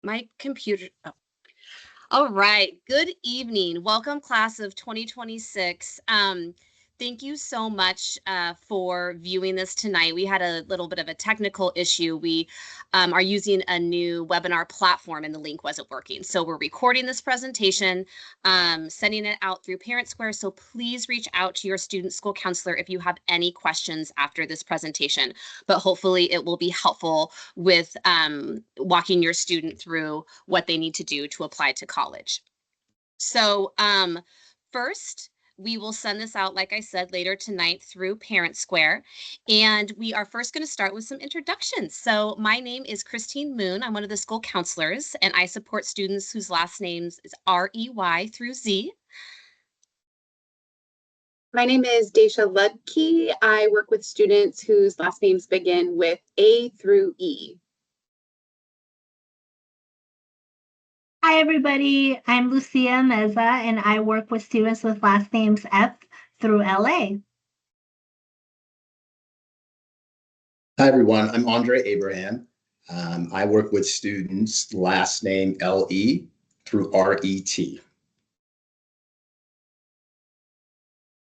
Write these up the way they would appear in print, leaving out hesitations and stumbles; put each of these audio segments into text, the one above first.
My computer. Oh. All right. Good evening. Welcome, class of 2026. Thank you so much for viewing this tonight. We had a little bit of a technical issue. We are using a new webinar platform and the link wasn't working. So we're recording this presentation, sending it out through Parent Square. So please reach out to your student school counselor if you have any questions after this presentation. But hopefully it will be helpful with walking your student through what they need to do to apply to college. So first, we will send this out, like I said, later tonight through Parent Square. And we are first going to start with some introductions. So my name is Christine Moon. I'm one of the school counselors, and I support students whose last names is R-E-Y through Z. My name is Daisha Ludke. I work with students whose last names begin with A through E. Hi, everybody. I'm Lucia Meza, and I work with students with last names F through LA. Hi, everyone. I'm Andre Abraham. I work with students last name LE through RET.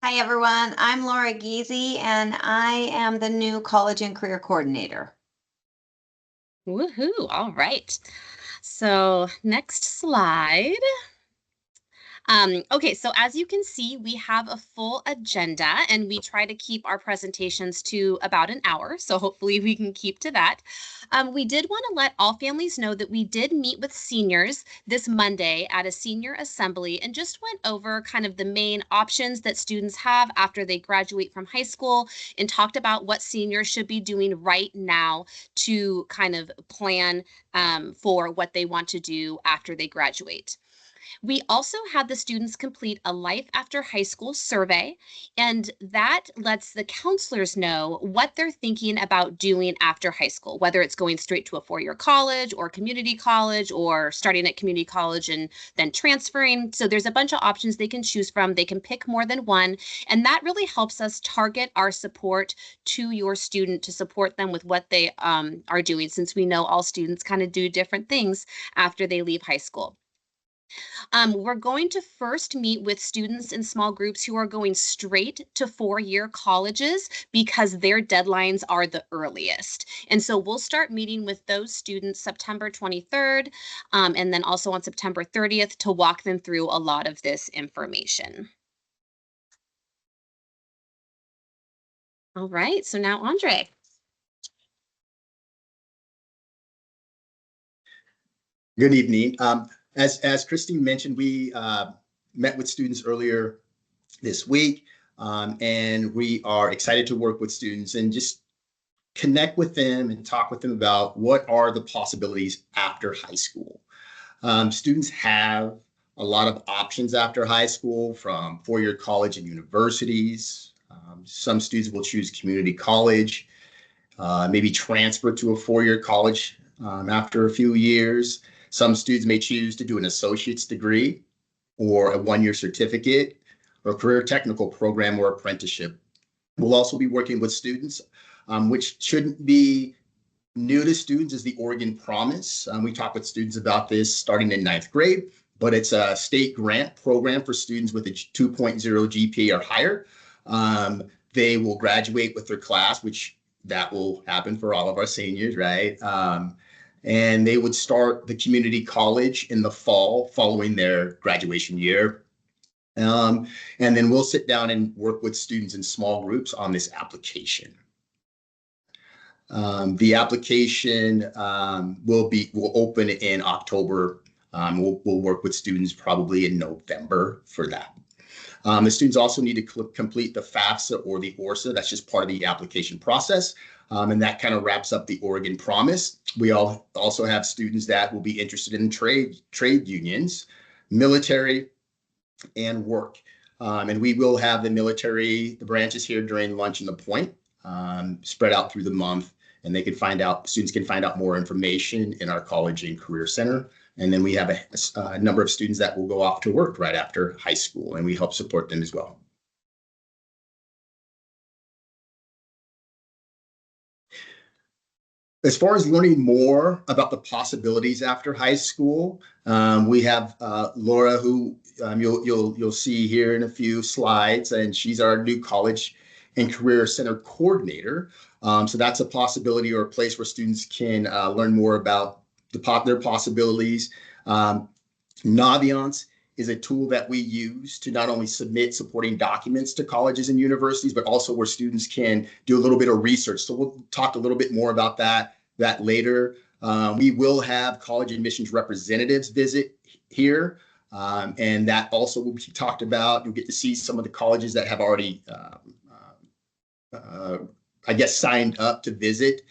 Hi, everyone. I'm Laura Giese, and I am the new College and Career Coordinator. Woohoo! All right. So next slide. Okay, so as you can see, we have a full agenda and we try to keep our presentations to about an hour. So hopefully we can keep to that. We did want to let all families know that we did meet with seniors this Monday at a senior assembly and just went over kind of the main options that students have after they graduate from high school and talked about what seniors should be doing right now to kind of plan for what they want to do after they graduate. We also had the students complete a life after high school survey, and that lets the counselors know what they're thinking about doing after high school, whether it's going straight to a four-year college or community college or starting at community college and then transferring. So there's a bunch of options they can choose from. They can pick more than one, and that really helps us target our support to your student to support them with what they are doing, since we know all students kind of do different things after they leave high school. We're going to first meet with students in small groups who are going straight to four-year colleges because their deadlines are the earliest. And so we'll start meeting with those students September 23rd and then also on September 30th to walk them through a lot of this information. All right, so now Andre. Good evening. As Christine mentioned, we met with students earlier this week, and we are excited to work with students and just connect with them and talk with them about what are the possibilities after high school. Students have a lot of options after high school, from four-year college and universities. Some students will choose community college, maybe transfer to a four-year college after a few years. Some students may choose to do an associate's degree or a one-year certificate or career technical program or apprenticeship. We'll also be working with students, which shouldn't be new to students, is the Oregon Promise. We talk with students about this starting in 9th grade, but it's a state grant program for students with a 2.0 GPA or higher. They will graduate with their class, which that will happen for all of our seniors, right? And they would start the community college in the fall following their graduation year. And then we'll sit down and work with students in small groups on this application. The application will open in October. We'll work with students probably in November for that. The students also need to complete the FAFSA or the ORSA. That's just part of the application process. And that kind of wraps up the Oregon Promise. We also have students that will be interested in trade unions, military, and work. And we will have the military, the branches here during lunch and the point, spread out through the month. And students can find out more information in our College and Career Center. And then we have a number of students that will go off to work right after high school, and we help support them as well. As far as learning more about the possibilities after high school, we have Laura, who you'll see here in a few slides, and she's our new College and Career Center coordinator. So that's a possibility or a place where students can learn more about their possibilities. Naviance is a tool that we use to not only submit supporting documents to colleges and universities, but also where students can do a little bit of research. So we'll talk a little bit more about that later. We will have college admissions representatives visit here, and that also will be talked about. You'll get to see some of the colleges that have already, I guess, signed up to visit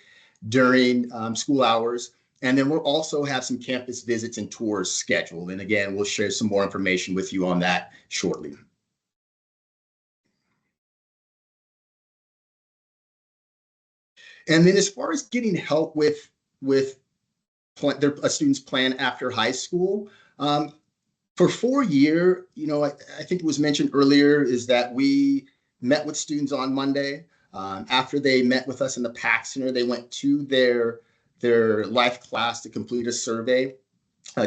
during school hours. And then we'll also have some campus visits and tours scheduled. And again, we'll share some more information with you on that shortly. And then as far as getting help with a student's plan after high school, for 4-year, I think it was mentioned earlier, is that we met with students on Monday. After they met with us in the PAC Center, they went to their life class to complete a survey.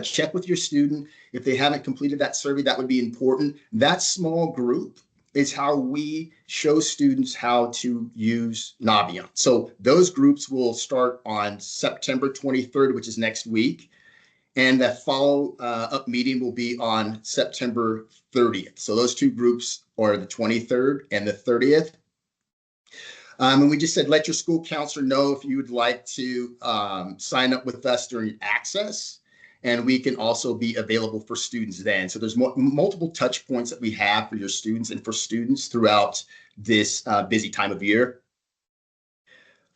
Check with your student. If they haven't completed that survey, that would be important. That small group is how we show students how to use Naviance. So those groups will start on September 23rd, which is next week. And the follow-up meeting will be on September 30th. So those two groups are the 23rd and the 30th. And we just said, let your school counselor know if you would like to sign up with us during access. And we can also be available for students then. So there's multiple touch points that we have for your students and for students throughout this busy time of year.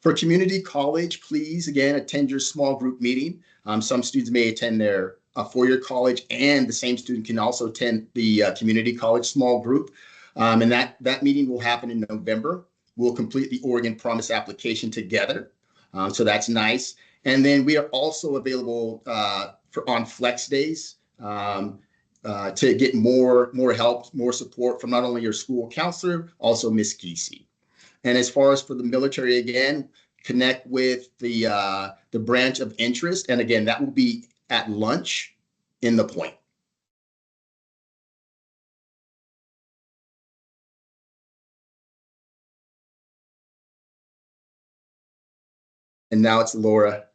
For community college, please, again, attend your small group meeting. Some students may attend their four-year college, and the same student can also attend the community college small group. And that meeting will happen in November. We'll complete the Oregon Promise application together. So that's nice. And then we are also available on flex days to get more help, more support from not only your school counselor, also Miss Giese. And as far as for the military, again, connect with the branch of interest. And again, that will be at lunch in the Point. And now it's Laura.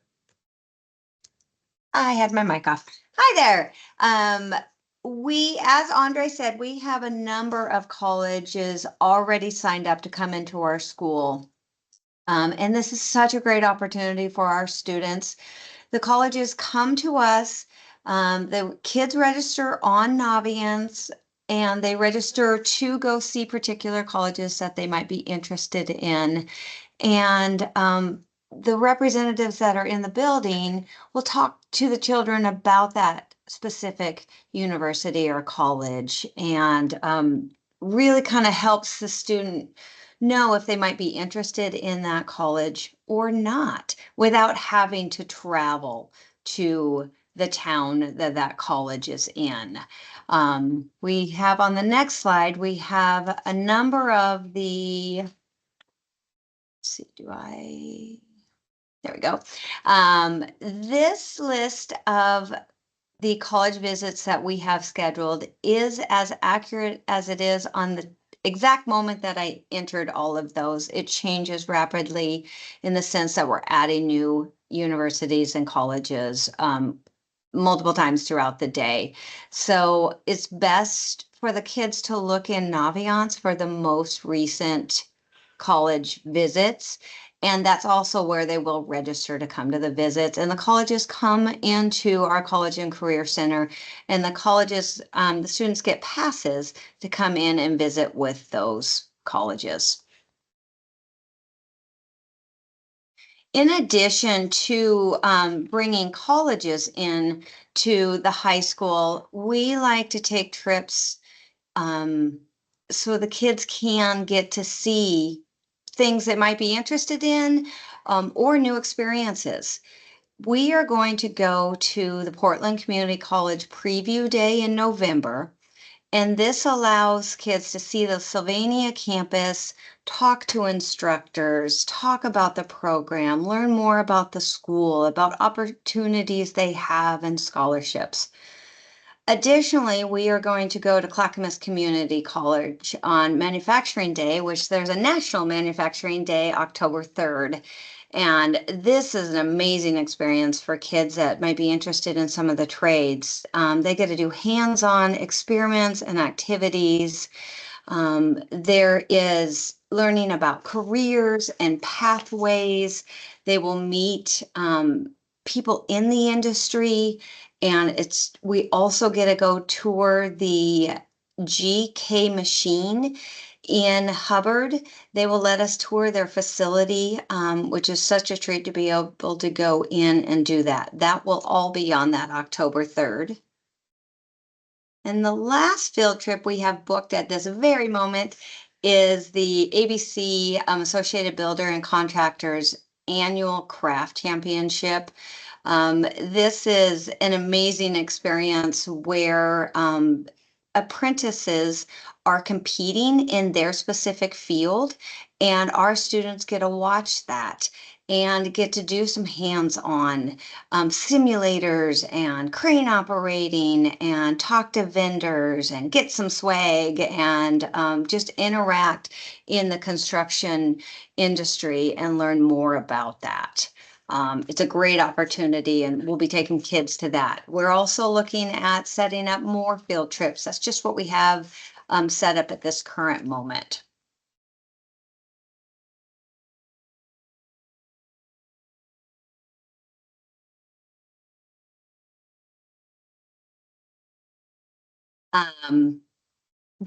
I had my mic off. Hi there. As Andre said, we have a number of colleges already signed up to come into our school. And this is such a great opportunity for our students. The colleges come to us, the kids register on Naviance, and they register to go see particular colleges that they might be interested in. And the representatives that are in the building will talk to the children about that specific university or college, and really kind of helps the student know if they might be interested in that college or not without having to travel to the town that college is in. We have on the next slide, we have a number of the, let's see, there we go. This list of the college visits that we have scheduled is as accurate as it is on the exact moment that I entered all of those. It changes rapidly in the sense that we're adding new universities and colleges multiple times throughout the day. So it's best for the kids to look in Naviance for the most recent college visits. And that's also where they will register to come to the visits. And the colleges come into our College and Career Center, and the colleges, the students get passes to come in and visit with those colleges. In addition to bringing colleges in to the high school, we like to take trips so the kids can get to see things that might be interested in or new experiences. We are going to go to the Portland Community College Preview Day in November, And this allows kids to see the Sylvania campus, talk to instructors, talk about the program, learn more about the school, about opportunities they have and scholarships. Additionally, we are going to go to Clackamas Community College on Manufacturing Day, which there's a National Manufacturing Day, October 3rd. And this is an amazing experience for kids that might be interested in some of the trades. They get to do hands-on experiments and activities. There is learning about careers and pathways. They will meet people in the industry, and we also get to go tour the GK machine in Hubbard. They will let us tour their facility, which is such a treat to be able to go in and do that. That will all be on that October 3rd. And the last field trip we have booked at this very moment is the ABC Associated Builder and Contractors Annual Craft Championship. This is an amazing experience where apprentices are competing in their specific field, and our students get to watch that and get to do some hands-on simulators and crane operating and talk to vendors and get some swag and just interact in the construction industry and learn more about that. It's a great opportunity, and we'll be taking kids to that. We're also looking at setting up more field trips. That's just what we have set up at this current moment.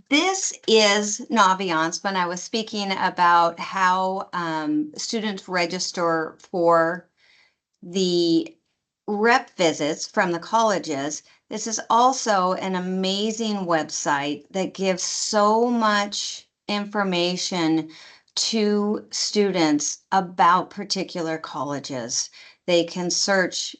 This is Naviance when I was speaking about how students register for the rep visits from the colleges. This is also an amazing website that gives so much information to students about particular colleges. They can search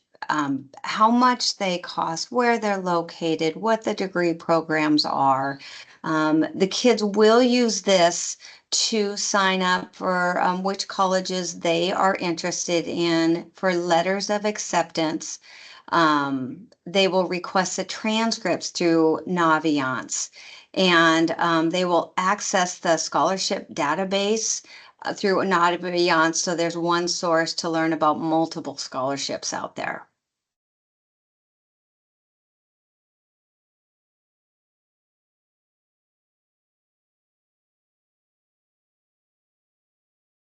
how much they cost, where they're located, what the degree programs are. The kids will use this to sign up for which colleges they are interested in for letters of acceptance. They will request the transcripts through Naviance, and they will access the scholarship database through Naviance. So there's one source to learn about multiple scholarships out there.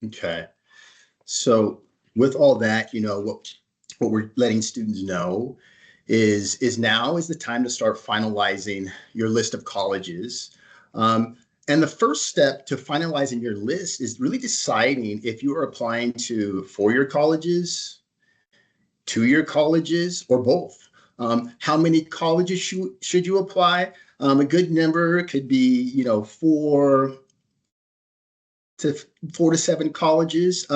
Okay. So with all that, what we're letting students know is now is the time to start finalizing your list of colleges. And the first step to finalizing your list is really deciding if you are applying to four-year colleges, two-year colleges, or both. How many colleges should you apply? A good number could be, four to seven colleges.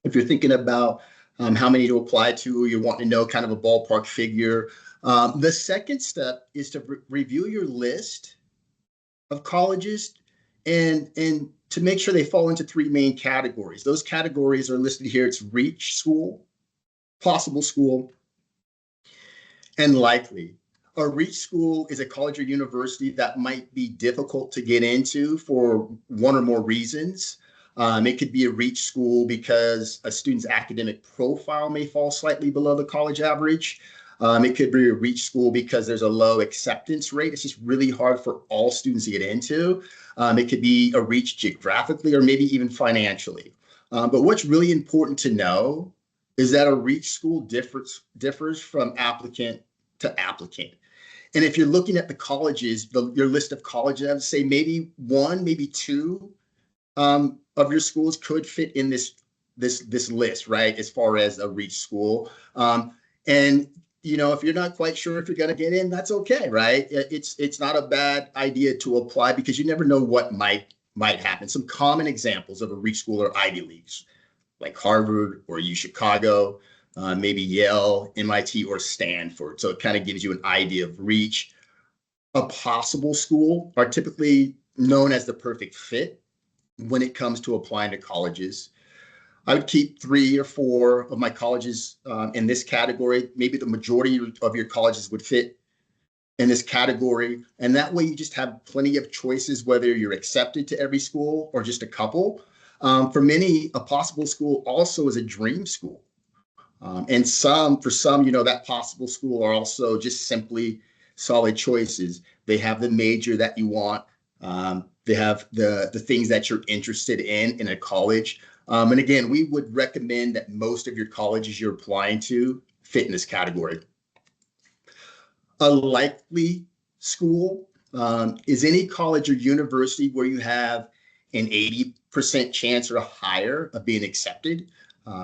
If you're thinking about how many to apply to, or you want to know kind of a ballpark figure. The second step is to review your list of colleges and to make sure they fall into three main categories. Those categories are listed here. It's reach school, possible school, and likely. A reach school is a college or university that might be difficult to get into for one or more reasons. It could be a reach school because a student's academic profile may fall slightly below the college average. It could be a reach school because there's a low acceptance rate. It's just really hard for all students to get into. It could be a reach geographically or maybe even financially. But what's really important to know is that a reach school differs from applicant to applicant. And if you're looking at the colleges, your list of colleges, I would say maybe one, maybe two of your schools could fit in this list, right? As far as a reach school. And if you're not quite sure if you're going to get in, that's okay, right? It's not a bad idea to apply because you never know what might happen. Some common examples of a reach school are Ivy Leagues, like Harvard or U Chicago, maybe Yale, MIT, or Stanford. So it kind of gives you an idea of reach. a possible school are typically known as the perfect fit when it comes to applying to colleges. I would keep 3 or 4 of my colleges in this category. Maybe the majority of your colleges would fit in this category. And that way you just have plenty of choices, whether you're accepted to every school or just a couple. For many, a possible school also is a dream school. And for some, that possible school are also just simply solid choices. They have the major that you want. They have the things that you're interested in a college. And again, we would recommend that most of your colleges you're applying to fit in this category. A likely school is any college or university where you have an 80% chance or higher of being accepted.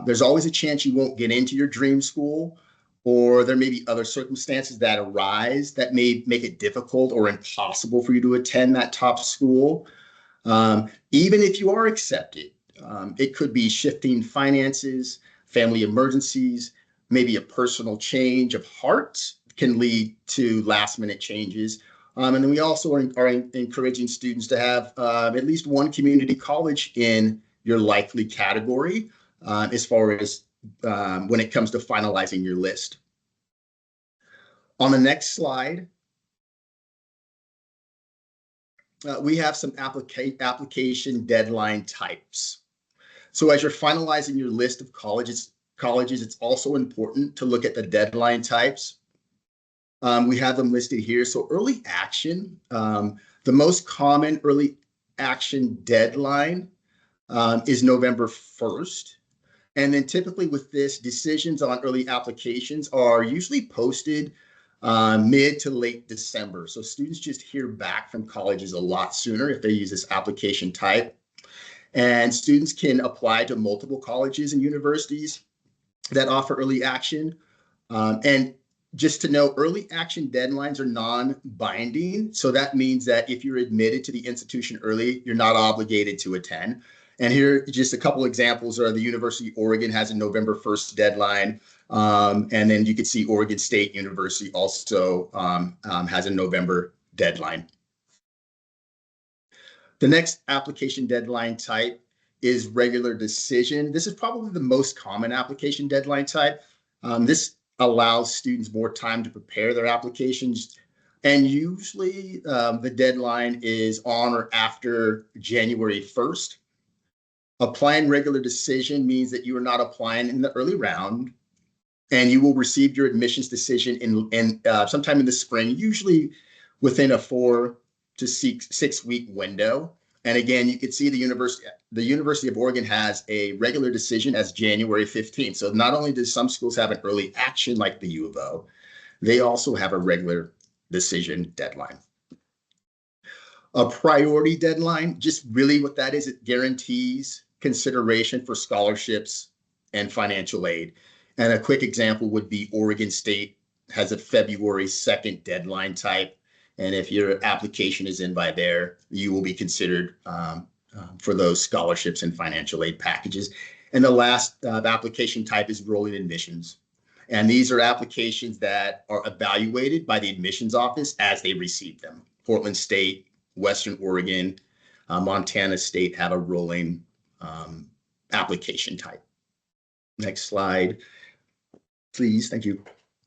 There's always a chance you won't get into your dream school, or there may be other circumstances that arise that may make it difficult or impossible for you to attend that top school. Even if you are accepted, it could be shifting finances, family emergencies, maybe a personal change of heart can lead to last minute changes. And then we also are encouraging students to have at least one community college in your likely category as far as when it comes to finalizing your list. On the next slide, we have some application deadline types. So as you're finalizing your list of colleges, it's also important to look at the deadline types. We have them listed here. So early action, the most common early action deadline is November 1st. And then typically with this, decisions on early applications are usually posted mid to late December. So students just hear back from colleges a lot sooner if they use this application type. And students can apply to multiple colleges and universities that offer early action. And just to know, early action deadlines are non-binding. So that means that if you're admitted to the institution early, you're not obligated to attend. And here, just a couple examples are the University of Oregon has a November 1st deadline. And then you can see Oregon State University also has a November deadline. The next application deadline type is regular decision. This is probably the most common application deadline type. This allows students more time to prepare their applications. And usually the deadline is on or after January 1st. Applying regular decision means that you are not applying in the early round, and you will receive your admissions decision in sometime in the spring, usually within a 4 to 6 week window. And again, you can see the University of Oregon has a regular decision as January 15th. So not only does some schools have an early action like the U of O, they also have a regular decision deadline. A priority deadline, just really what that is, it guarantees consideration for scholarships and financial aid. And a quick example would be Oregon State has a February 2nd deadline type. And if your application is in by there, you will be considered for those scholarships and financial aid packages. And the last application type is rolling admissions. And these are applications that are evaluated by the admissions office as they receive them. Portland State, Western Oregon, Montana State have a rolling application type. Next slide, please. Thank you.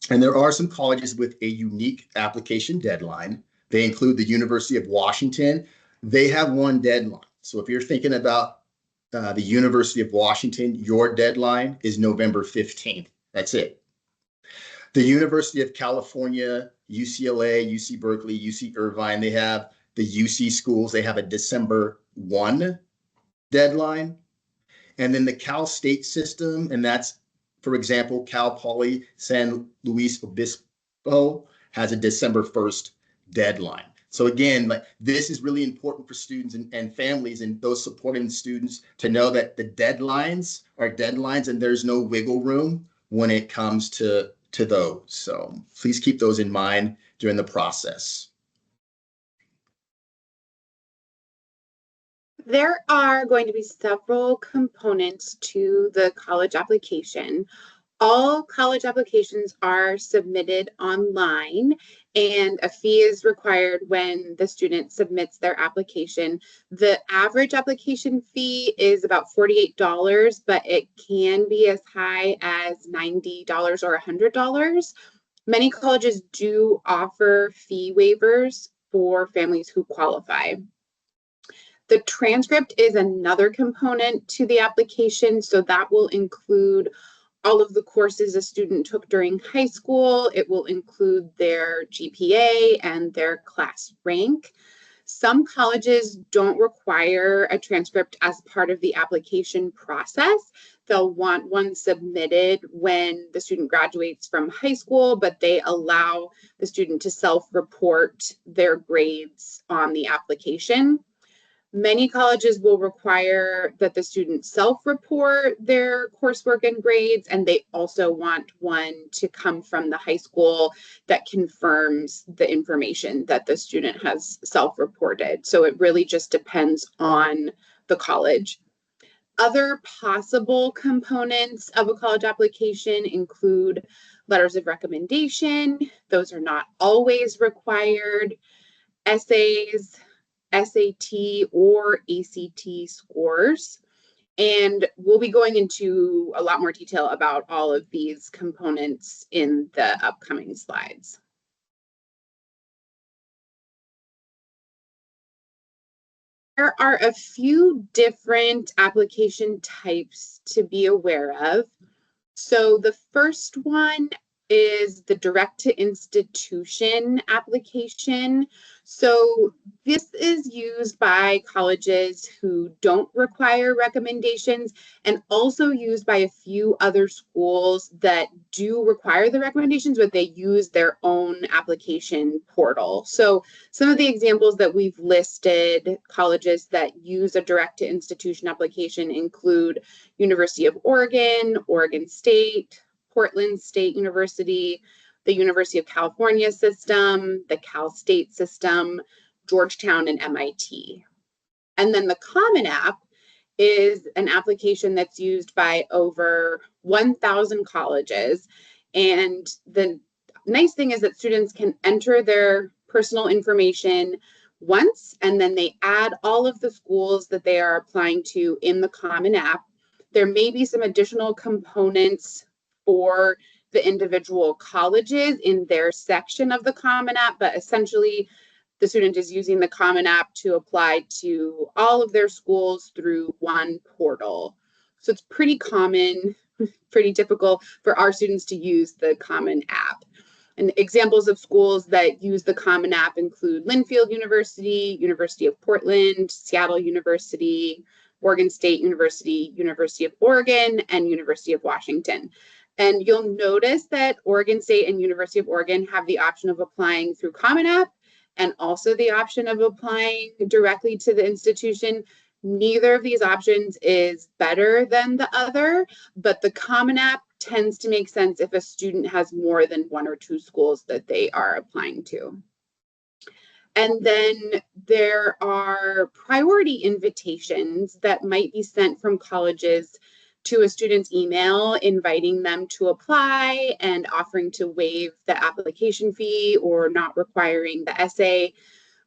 And there are some colleges with a unique application deadline. They include the University of Washington. They have one deadline. So if you're thinking about the University of Washington, your deadline is November 15th. That's it. The University of California, UCLA, UC Berkeley, UC Irvine, they have the UC schools. They have a December 1 deadline. And then the Cal State system, and that's, for example, Cal Poly San Luis Obispo has a December 1st deadline. So again, this is really important for students and families and those supporting students to know that the deadlines are deadlines and there's no wiggle room when it comes to those. So please keep those in mind during the process. There are going to be several components to the college application. All college applications are submitted online, and a fee is required when the student submits their application. The average application fee is about $48, but it can be as high as $90 or $100. Many colleges do offer fee waivers for families who qualify. The transcript is another component to the application, so that will include all of the courses a student took during high school. It will include their GPA and their class rank. Some colleges don't require a transcript as part of the application process. They'll want one submitted when the student graduates from high school, but they allow the student to self-report their grades on the application. Many colleges will require that the student self-report their coursework and grades, and they also want one to come from the high school that confirms the information that the student has self-reported. So it really just depends on the college. Other possible components of a college application include letters of recommendation. Those are not always required. Essays, SAT or ACT scores. And we'll be going into a lot more detail about all of these components in the upcoming slides. There are a few different application types to be aware of. So the first one is the direct to institution application. So this is used by colleges who don't require recommendations, and also used by a few other schools that do require the recommendations, but they use their own application portal. So some of the examples that we've listed, colleges that use a direct to institution application, include University of Oregon, Oregon State, Portland State University, the University of California system, the Cal State system, Georgetown, and MIT. And then the Common App is an application that's used by over 1,000 colleges. And the nice thing is that students can enter their personal information once, and then they add all of the schools that they are applying to in the Common App. There may be some additional components for the individual colleges in their section of the Common App, but essentially the student is using the Common App to apply to all of their schools through one portal. So it's pretty common, pretty typical for our students to use the Common App. And examples of schools that use the Common App include Linn-Wilsonville University, University of Portland, Seattle University, Oregon State University, University of Oregon, and University of Washington. And you'll notice that Oregon State and University of Oregon have the option of applying through Common App and also the option of applying directly to the institution. Neither of these options is better than the other, but the Common App tends to make sense if a student has more than one or two schools that they are applying to. And then there are priority invitations that might be sent from colleges to a student's email, inviting them to apply and offering to waive the application fee or not requiring the essay.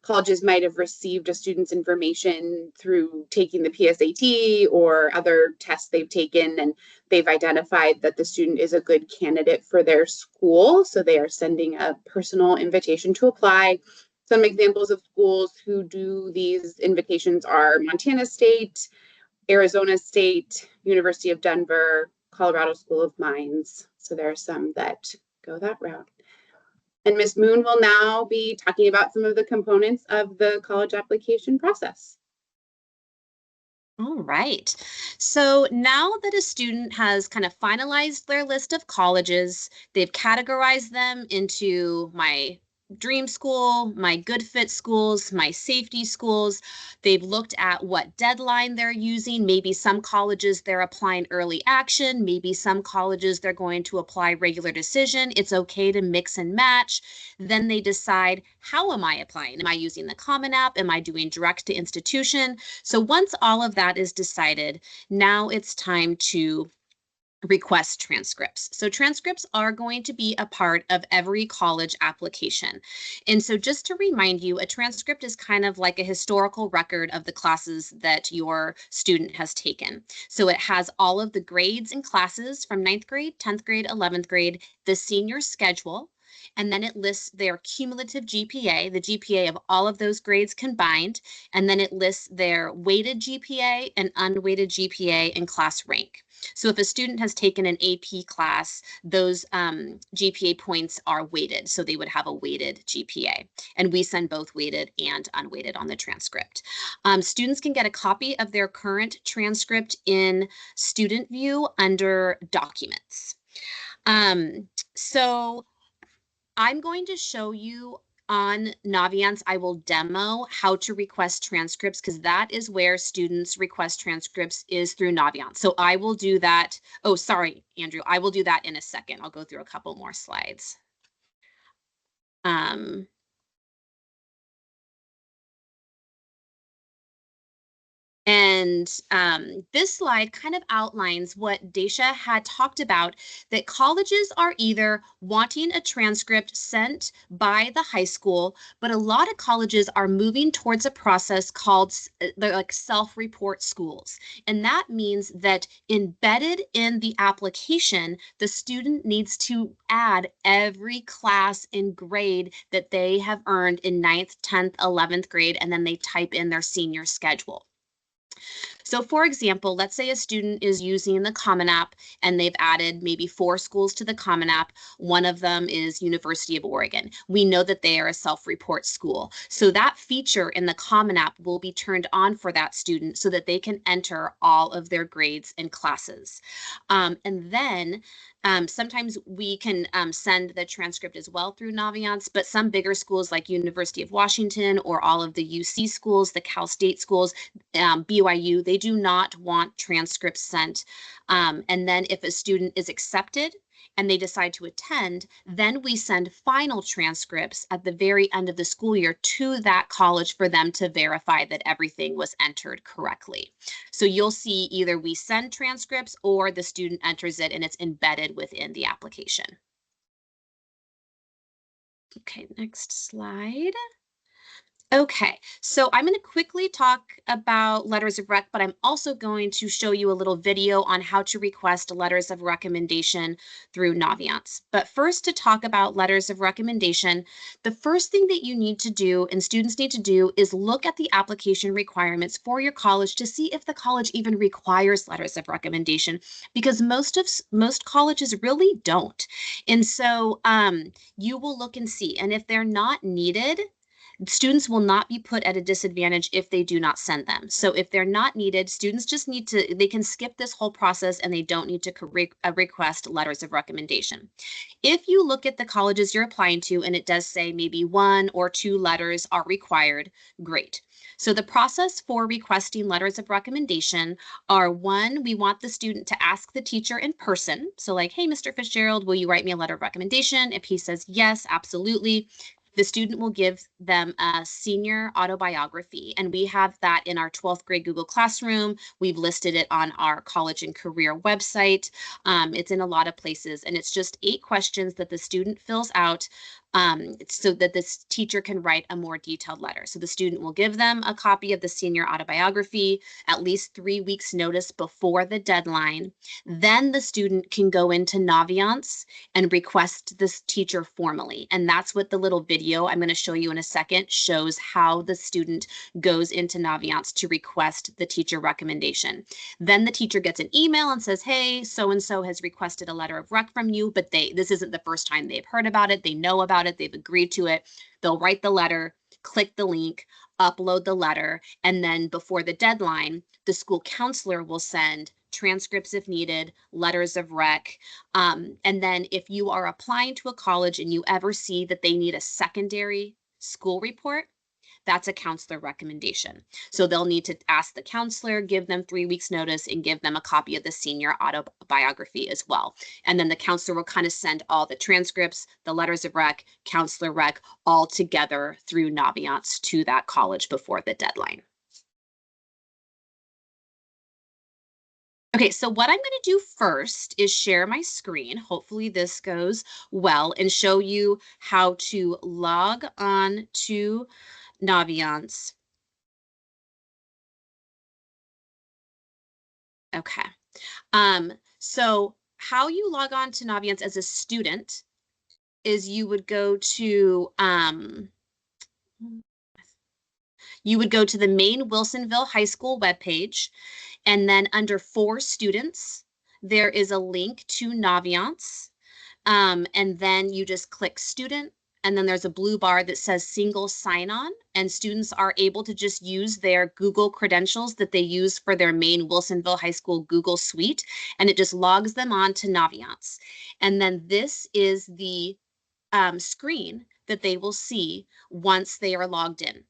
Colleges might have received a student's information through taking the PSAT or other tests they've taken, and they've identified that the student is a good candidate for their school, so they are sending a personal invitation to apply. Some examples of schools who do these invitations are Montana State, Arizona State, University of Denver, Colorado School of Mines. So there are some that go that route. And Ms. Moon will now be talking about some of the components of the college application process. All right. So now that a student has kind of finalized their list of colleges, they've categorized them into my dream school, my good fit schools, my safety schools. They've looked at what deadline they're using. Maybe some colleges they're applying early action. Maybe some colleges they're going to apply regular decision. It's okay to mix and match. Then they decide, how am I applying? Am I using the Common App? Am I doing direct to institution? So once all of that is decided, now it's time to request transcripts. So transcripts are going to be a part of every college application. And so just to remind you, a transcript is kind of like a historical record of the classes that your student has taken. So it has all of the grades and classes from 9th grade, 10th grade, 11th grade, the senior schedule, and then it lists their cumulative GPA, the GPA of all of those grades combined, and then it lists their weighted GPA and unweighted GPA and class rank. So if a student has taken an AP class, those GPA points are weighted, so they would have a weighted GPA. And we send both weighted and unweighted on the transcript. Students can get a copy of their current transcript in Student View under Documents. So I'm going to show you on Naviance. I will demo how to request transcripts because that is where students request transcripts is through Naviance. So I will do that. Oh, sorry, Andrew. I will do that in a second. I'll go through a couple more slides. And this slide kind of outlines what Daisha had talked about, that colleges are either wanting a transcript sent by the high school, but a lot of colleges are moving towards a process called like self-report schools. And that means that embedded in the application, the student needs to add every class and grade that they have earned in 9th, 10th, 11th grade, and then they type in their senior schedule. So for example, let's say a student is using the Common App and they've added maybe 4 schools to the Common App. One of them is University of Oregon. We know that they are a self-report school. So that feature in the Common App will be turned on for that student so that they can enter all of their grades and classes. And then sometimes we can send the transcript as well through Naviance, but some bigger schools like University of Washington or all of the UC schools, the Cal State schools, BYU, they do not want transcripts sent. And then if a student is accepted and they decide to attend, then we send final transcripts at the very end of the school year to that college for them to verify that everything was entered correctly. So you'll see either we send transcripts or the student enters it and it's embedded within the application. Okay, next slide. Okay, so I'm going to quickly talk about letters of rec, but I'm also going to show you a little video on how to request letters of recommendation through Naviance. But first, to talk about letters of recommendation, the first thing that you need to do and students need to do is look at the application requirements for your college to see if the college even requires letters of recommendation, because most colleges really don't. And so you will look and see, and if they're not needed, students will not be put at a disadvantage if they do not send them. So if they're not needed, students just need to, they can skip this whole process and they don't need to request letters of recommendation. If you look at the colleges you're applying to and it does say maybe 1 or 2 letters are required, great. So the process for requesting letters of recommendation are: 1, we want the student to ask the teacher in person. So like, hey, Mr. Fitzgerald, will you write me a letter of recommendation? If he says yes, absolutely. The student will give them a senior autobiography, and we have that in our 12th grade Google Classroom. We've listed it on our college and career website. It's in a lot of places, and it's just 8 questions that the student fills out so that this teacher can write a more detailed letter. So the student will give them a copy of the senior autobiography at least 3 weeks notice before the deadline. Then the student can go into Naviance and request this teacher formally. And that's what the little video I'm going to show you in a second shows, how the student goes into Naviance to request the teacher recommendation. Then the teacher gets an email and says, hey, so-and-so has requested a letter of rec from you, but this isn't the first time they've heard about it. They know about it. They've agreed to it. They'll write the letter, click the link, upload the letter, and then before the deadline, the school counselor will send transcripts if needed, letters of rec. And then if you are applying to a college and you ever see that they need a secondary school report, that's a counselor recommendation. So they'll need to ask the counselor, give them 3 weeks notice, and give them a copy of the senior autobiography as well. And then the counselor will kind of send all the transcripts, the letters of rec, counselor rec, all together through Naviance to that college before the deadline. Okay, so what I'm going to do first is share my screen. Hopefully this goes well, and show you how to log on to Naviance. Okay. So how you log on to Naviance as a student is you would go to the main Wilsonville High School webpage, and then under For Students, there is a link to Naviance. And then you just click Student, and then there's a blue bar that says Single Sign-On, and students are able to just use their Google credentials that they use for their main Wilsonville High School Google Suite, and it just logs them on to Naviance. And then this is the screen that they will see once they are logged in.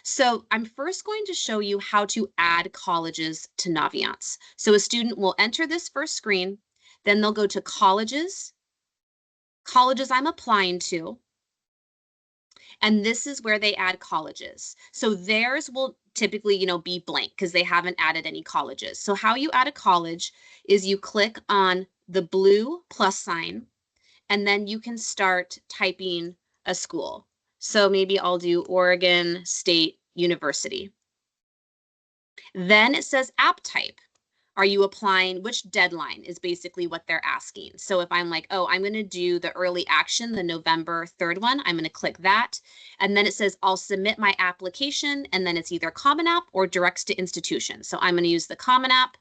So I'm first going to show you how to add colleges to Naviance. So a student will enter this first screen, then they'll go to colleges I'm applying to, and this is where they add colleges. So theirs will typically, be blank because they haven't added any colleges. So how you add a college is you click on the blue plus sign, and then you can start typing a school. So maybe I'll do Oregon State University. Then it says app type. Are you applying, which deadline is basically what they're asking. So if I'm like, oh, I'm going to do the early action, the November 3rd one, I'm going to click that. And then it says I'll submit my application, and then it's either Common App or directs to institution. So I'm going to use the Common App.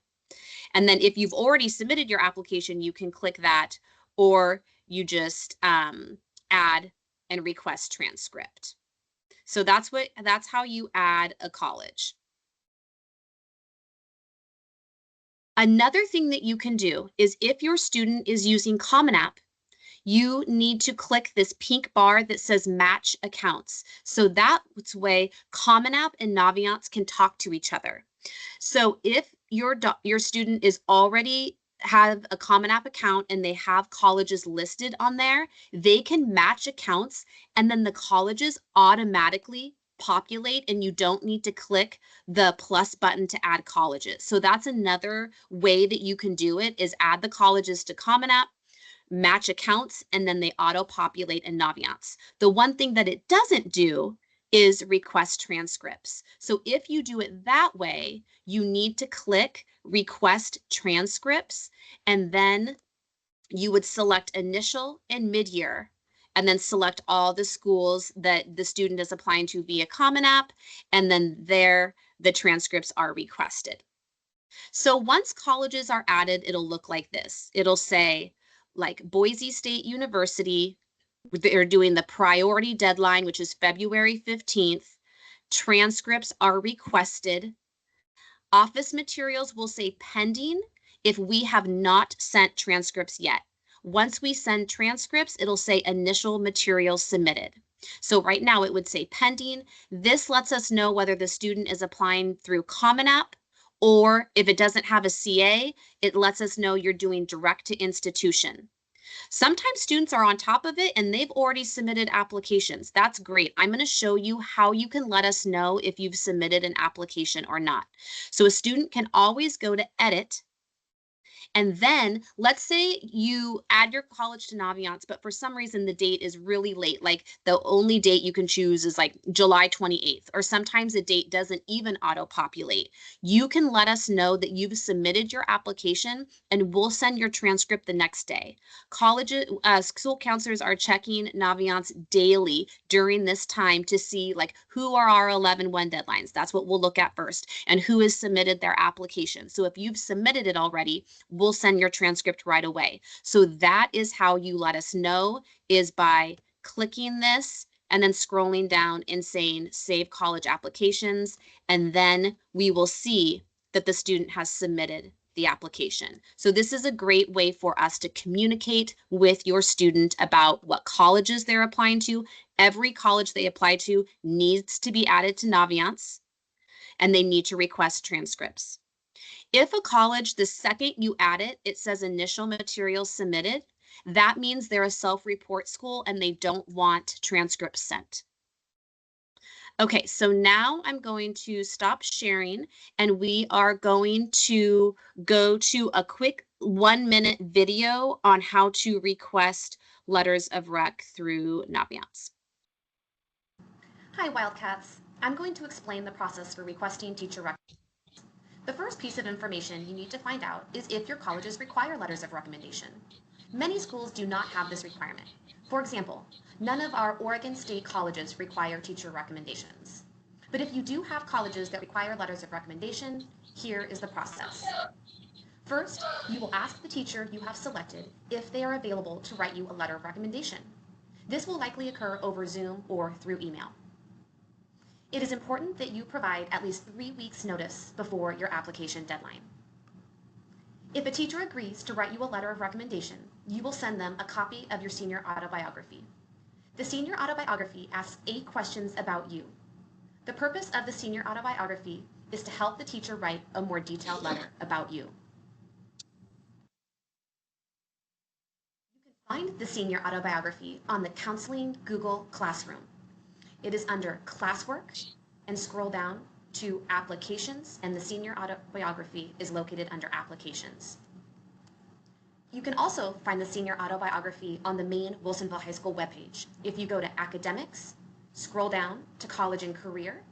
And then if you've already submitted your application, you can click that, or you just add and request transcript. So that's how you add a college. Another thing that you can do is if your student is using Common App, you need to click this pink bar that says match accounts. So that's way Common App and Naviance can talk to each other. So if your student is already have a Common App account and they have colleges listed on there, they can match accounts, and then the colleges automatically populate, and you don't need to click the plus button to add colleges. So that's another way that you can do it, is add the colleges to Common App, match accounts, and then they auto-populate in Naviance. The one thing that it doesn't do is request transcripts. So if you do it that way, you need to click request transcripts, and then you would select initial and mid-year, and then select all the schools that the student is applying to via Common App, and then there the transcripts are requested. So once colleges are added, it'll look like this. It'll say like Boise State University, they're doing the priority deadline, which is February 15th. Transcripts are requested. Office materials will say pending if we have not sent transcripts yet. Once we send transcripts, it'll say initial materials submitted. So right now it would say pending. This lets us know whether the student is applying through Common App, or if it doesn't have a CA, it lets us know you're doing direct to institution. Sometimes students are on top of it and they've already submitted applications. That's great. I'm going to show you how you can let us know if you've submitted an application or not. So a student can always go to edit, and then let's say you add your college to Naviance, but for some reason the date is really late. Like the only date you can choose is like July 28th, or sometimes the date doesn't even auto-populate. You can let us know that you've submitted your application, and we'll send your transcript the next day. School counselors are checking Naviance daily during this time to see like who are our 11-1 deadlines. That's what we'll look at first, and who has submitted their application. So if you've submitted it already, we'll send your transcript right away. So that is how you let us know, is by clicking this and then scrolling down and saying save college applications, and then we will see that the student has submitted the application. So this is a great way for us to communicate with your student about what colleges they're applying to. Every college they apply to needs to be added to Naviance, and they need to request transcripts. If a college, the second you add it, it says initial materials submitted, that means they're a self-report school and they don't want transcripts sent. Okay, so now I'm going to stop sharing and we are going to go to a quick 1-minute video on how to request letters of rec through Naviance. Hi Wildcats, I'm going to explain the process for requesting teacher rec. The first piece of information you need to find out is if your colleges require letters of recommendation. Many schools do not have this requirement. For example, none of our Oregon State colleges require teacher recommendations. But if you do have colleges that require letters of recommendation, here is the process. First, you will ask the teacher you have selected if they are available to write you a letter of recommendation. This will likely occur over Zoom or through email. It is important that you provide at least 3 weeks notice before your application deadline. If a teacher agrees to write you a letter of recommendation, you will send them a copy of your senior autobiography. The senior autobiography asks 8 questions about you. The purpose of the senior autobiography is to help the teacher write a more detailed letter about you. You can find the senior autobiography on the Counseling Google Classroom. It is under Classwork and scroll down to Applications, and the senior autobiography is located under Applications. You can also find the senior autobiography on the main Wilsonville High School webpage. If you go to Academics, scroll down to College and Career,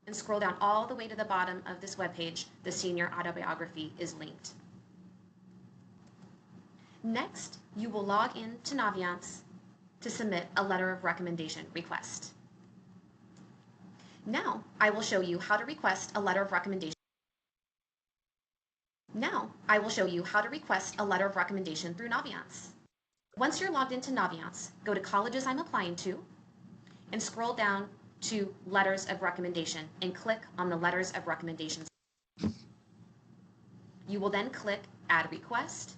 and scroll down all the way to the bottom of this webpage, the senior autobiography is linked. Next, you will log in to Naviance to submit a letter of recommendation request. Now, I will show you how to request a letter of recommendation. Through Naviance. Once you're logged into Naviance, go to Colleges I'm Applying to and scroll down to Letters of Recommendation and click on the Letters of Recommendation. You will then click Add Request,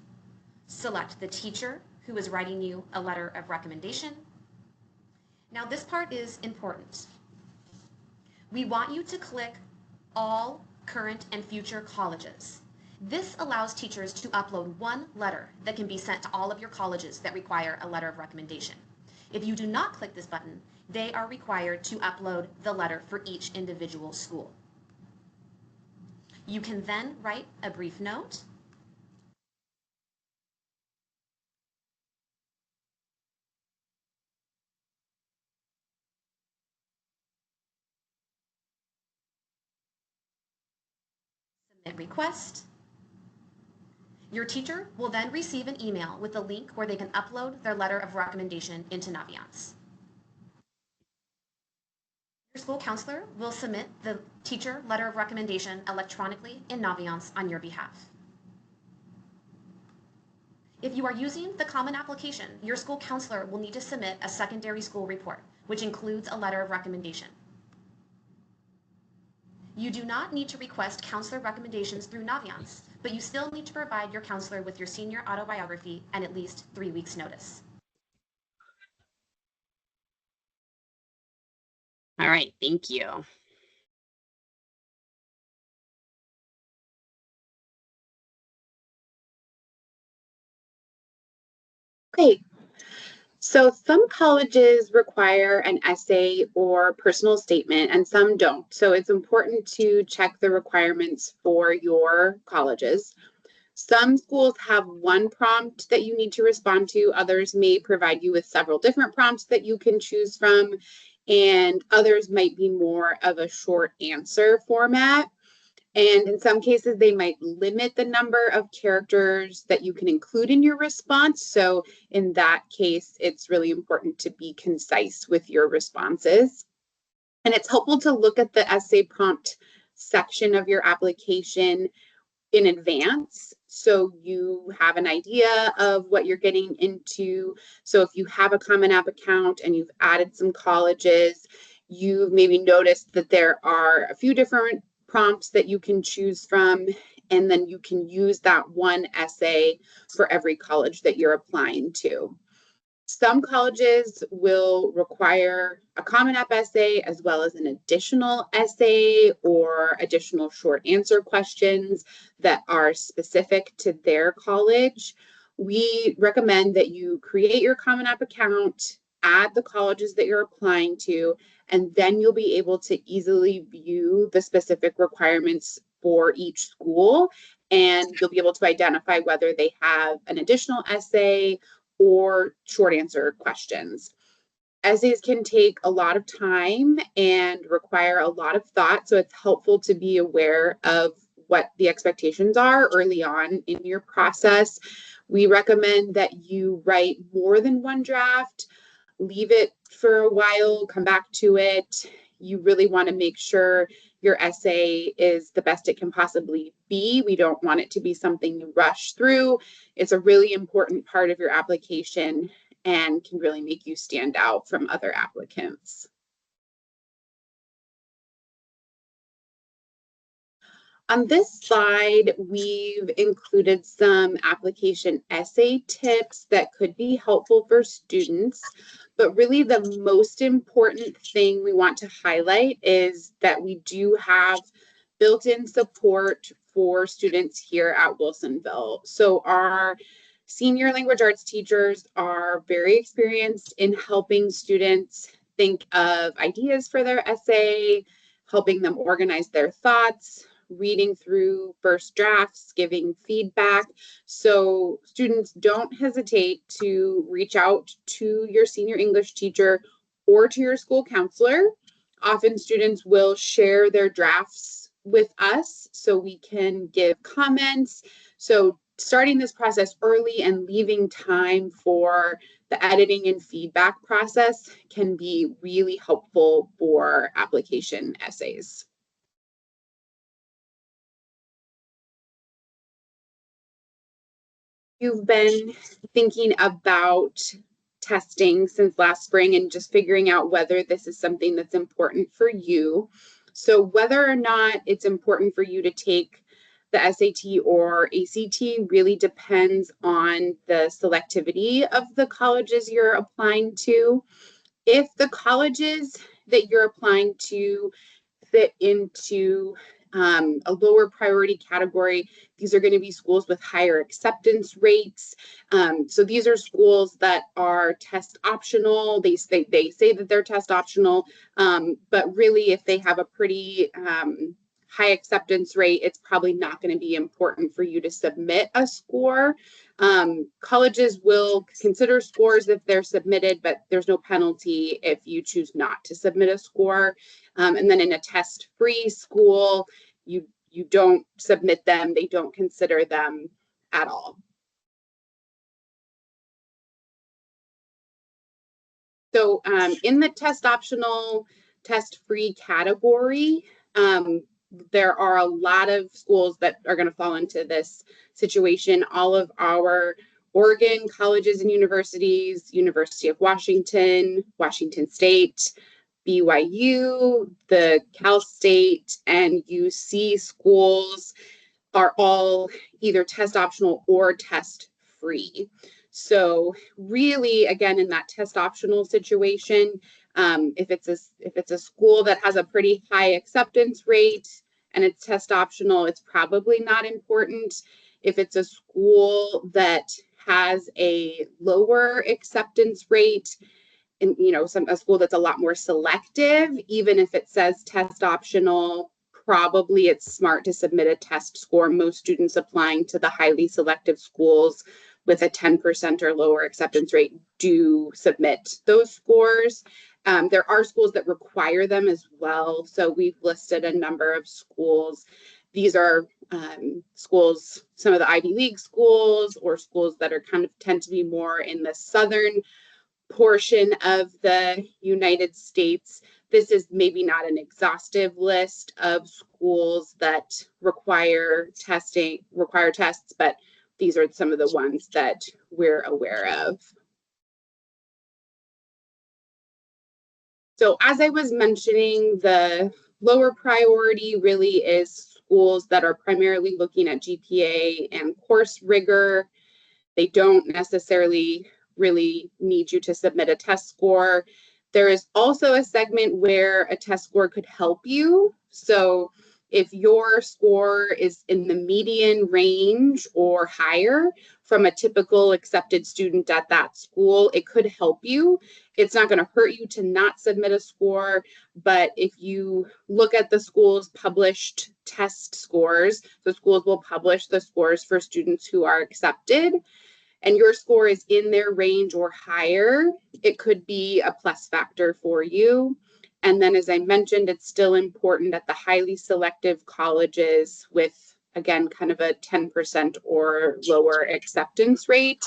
select the teacher who is writing you a letter of recommendation. Now this part is important. We want you to click All Current and Future Colleges. This allows teachers to upload one letter that can be sent to all of your colleges that require a letter of recommendation. If you do not click this button, they are required to upload the letter for each individual school. You can then write a brief note . Submit request. Your teacher will then receive an email with a link where they can upload their letter of recommendation into Naviance. Your school counselor will submit the teacher letter of recommendation electronically in Naviance on your behalf. If you are using the Common Application, your school counselor will need to submit a secondary school report, which includes a letter of recommendation. You do not need to request counselor recommendations through Naviance, but you still need to provide your counselor with your senior autobiography and at least 3 weeks notice. All right, thank you. Okay, so some colleges require an essay or personal statement and some don't. So it's important to check the requirements for your colleges. Some schools have one prompt that you need to respond to. Others may provide you with several different prompts that you can choose from, and others might be more of a short answer format. And in some cases, they might limit the number of characters that you can include in your response. So in that case, it's really important to be concise with your responses. And it's helpful to look at the essay prompt section of your application in advance, so you have an idea of what you're getting into. So if you have a Common App account and you've added some colleges, you've maybe noticed that there are a few different prompts that you can choose from, and then you can use that one essay for every college that you're applying to. Some colleges will require a Common App essay as well as an additional essay or additional short answer questions that are specific to their college. We recommend that you create your Common App account, add the colleges that you're applying to, and then you'll be able to easily view the specific requirements for each school, and you'll be able to identify whether they have an additional essay or short answer questions. Essays can take a lot of time and require a lot of thought, so it's helpful to be aware of what the expectations are early on in your process. We recommend that you write more than one draft, leave it for a while, come back to it. You really want to make sure your essay is the best it can possibly be. We don't want it to be something you rush through. It's a really important part of your application and can really make you stand out from other applicants. On this slide, we've included some application essay tips that could be helpful for students, but really the most important thing we want to highlight is that we do have built-in support for students here at Wilsonville. So our senior language arts teachers are very experienced in helping students think of ideas for their essay, helping them organize their thoughts, reading through first drafts, giving feedback. So students, don't hesitate to reach out to your senior English teacher or to your school counselor. Often students will share their drafts with us so we can give comments. So starting this process early and leaving time for the editing and feedback process can be really helpful for application essays. You've been thinking about testing since last spring and just figuring out whether this is something that's important for you. So whether or not it's important for you to take the SAT or ACT really depends on the selectivity of the colleges you're applying to. If the colleges that you're applying to fit into a lower priority category, these are going to be schools with higher acceptance rates. So these are schools that are test optional. They say that they're test optional, but really if they have a pretty high acceptance rate, it's probably not going to be important for you to submit a score. Colleges will consider scores if they're submitted, but there's no penalty if you choose not to submit a score. And then in a test-free school, you don't submit them, they don't consider them at all. So in the test optional, test free category, there are a lot of schools that are going to fall into this situation. All of our Oregon colleges and universities, University of Washington, Washington State, BYU, the Cal State, and UC schools are all either test optional or test free. So really, again, in that test optional situation, if it's a school that has a pretty high acceptance rate and it's test optional, it's probably not important. If it's a school that has a lower acceptance rate, and a school that's a lot more selective, even if it says test optional, probably it's smart to submit a test score. Most students applying to the highly selective schools with a 10% or lower acceptance rate do submit those scores. There are schools that require them as well. So we've listed a number of schools. These are schools, some of the Ivy League schools or schools that are tend to be more in the southern portion of the United States. This is maybe not an exhaustive list of schools that require tests, but these are some of the ones that we're aware of. So as I was mentioning, the lower priority really is schools that are primarily looking at GPA and course rigor. They don't necessarily really need you to submit a test score. There is also a segment where a test score could help you. So if your score is in the median range or higher from a typical accepted student at that school, it could help you. It's not going to hurt you to not submit a score, but if you look at the school's published test scores, the schools will publish the scores for students who are accepted, and your score is in their range or higher, it could be a plus factor for you. And then, as I mentioned, it's still important at the highly selective colleges with, again, kind of a 10% or lower acceptance rate.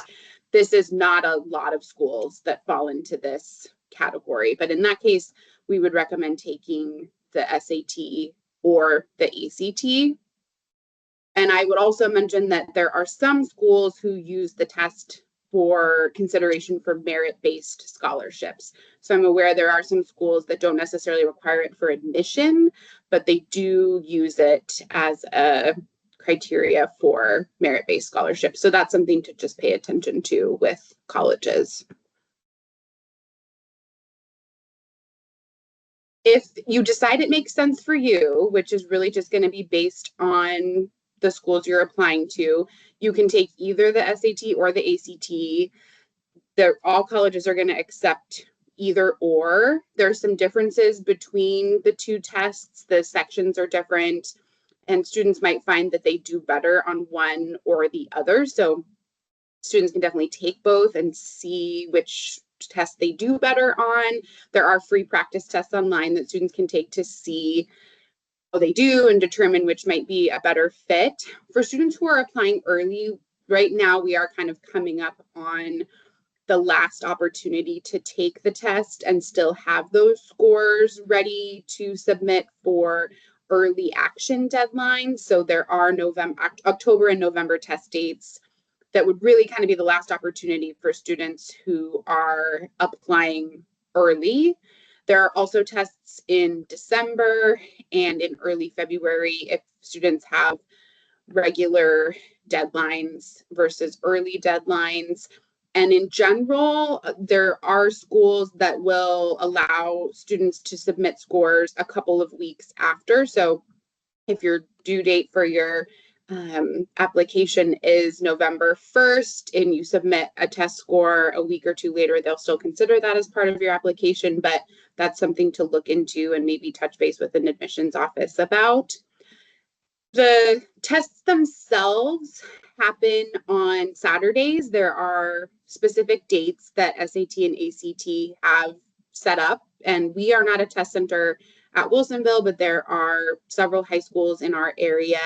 This is not a lot of schools that fall into this category, but in that case, we would recommend taking the SAT or the ACT. And I would also mention that there are some schools who use the test for consideration for merit-based scholarships. So I'm aware there are some schools that don't necessarily require it for admission, but they do use it as a criteria for merit-based scholarships. So that's something to just pay attention to with colleges. If you decide it makes sense for you, which is really just going to be based on the schools you're applying to, you can take either the SAT or the ACT. All colleges are going to accept either or. There's some differences between the two tests. The sections are different, and students might find that they do better on one or the other. So students can definitely take both and see which test they do better on. There are free practice tests online that students can take to see how they do and determine which might be a better fit. For students who are applying early, right now we are kind of coming up on the last opportunity to take the test and still have those scores ready to submit for early action deadlines. So there are October and November test dates that would really kind of be the last opportunity for students who are applying early. There are also tests in December and in early February if students have regular deadlines versus early deadlines. And in general, there are schools that will allow students to submit scores a couple of weeks after. So if your due date for your application is November 1st and you submit a test score a week or two later, they'll still consider that as part of your application, but that's something to look into and maybe touch base with an admissions office about. The tests themselves happen on Saturdays. There are specific dates that SAT and ACT have set up, and we are not a test center at Wilsonville, but there are several high schools in our area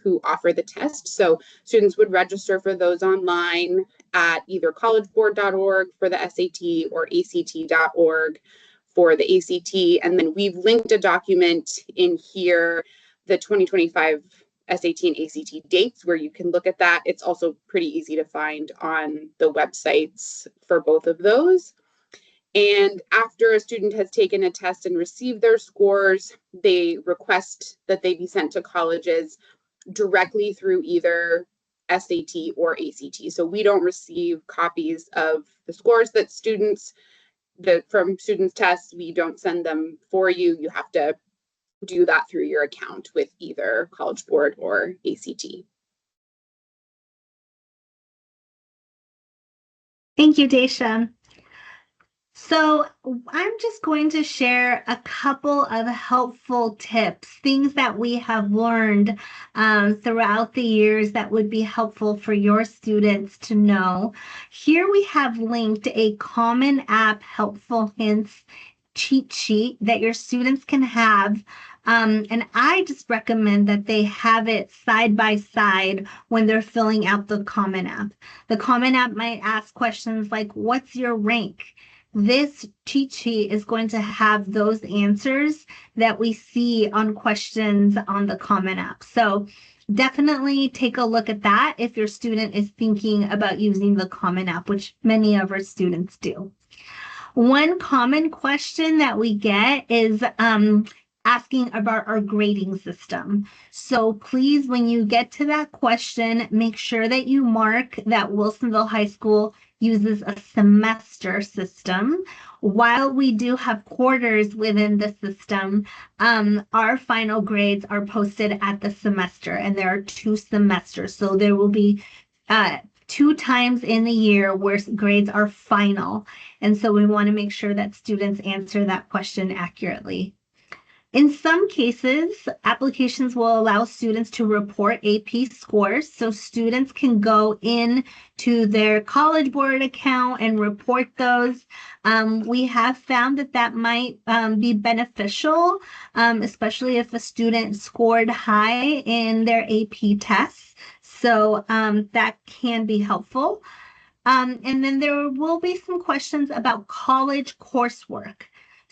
who offer the test. So students would register for those online at either collegeboard.org for the SAT or ACT.org for the ACT. And then we've linked a document in here, the 2025 SAT and ACT dates, where you can look at that. It's also pretty easy to find on the websites for both of those. And after a student has taken a test and received their scores, they request that they be sent to colleges directly through either SAT or ACT. So we don't receive copies of the scores that from students' tests. We don't send them for you. You have to do that through your account with either College Board or ACT. Thank you, Daisha. So I'm just going to share a couple of helpful tips, things that we have learned throughout the years that would be helpful for your students to know. Here we have linked a Common App helpful hints cheat sheet that your students can have. And I just recommend that they have it side by side when they're filling out the Common App. The Common App might ask questions like, what's your rank? This cheat sheet is going to have those answers that we see on questions on the Common App. So definitely take a look at that if your student is thinking about using the Common App, which many of our students do. One common question that we get is asking about our grading system. So please, when you get to that question, make sure that you mark that Wilsonville High School uses a semester system. While we do have quarters within the system, our final grades are posted at the semester, and there are 2 semesters. So there will be 2 times in the year where grades are final. And so we want to make sure that students answer that question accurately. In some cases, applications will allow students to report AP scores, so students can go in to their College Board account and report those. We have found that that might be beneficial, especially if a student scored high in their AP tests. So that can be helpful. And then there will be some questions about college coursework.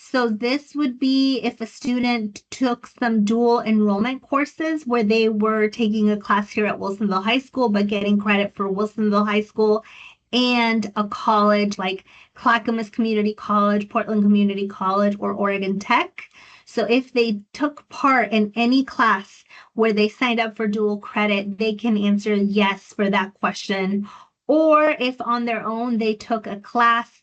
So this would be if a student took some dual enrollment courses where they were taking a class here at Wilsonville High School, but getting credit for Wilsonville High School and a college like Clackamas Community College, Portland Community College, or Oregon Tech. So if they took part in any class where they signed up for dual credit, they can answer yes for that question. Or if on their own they took a class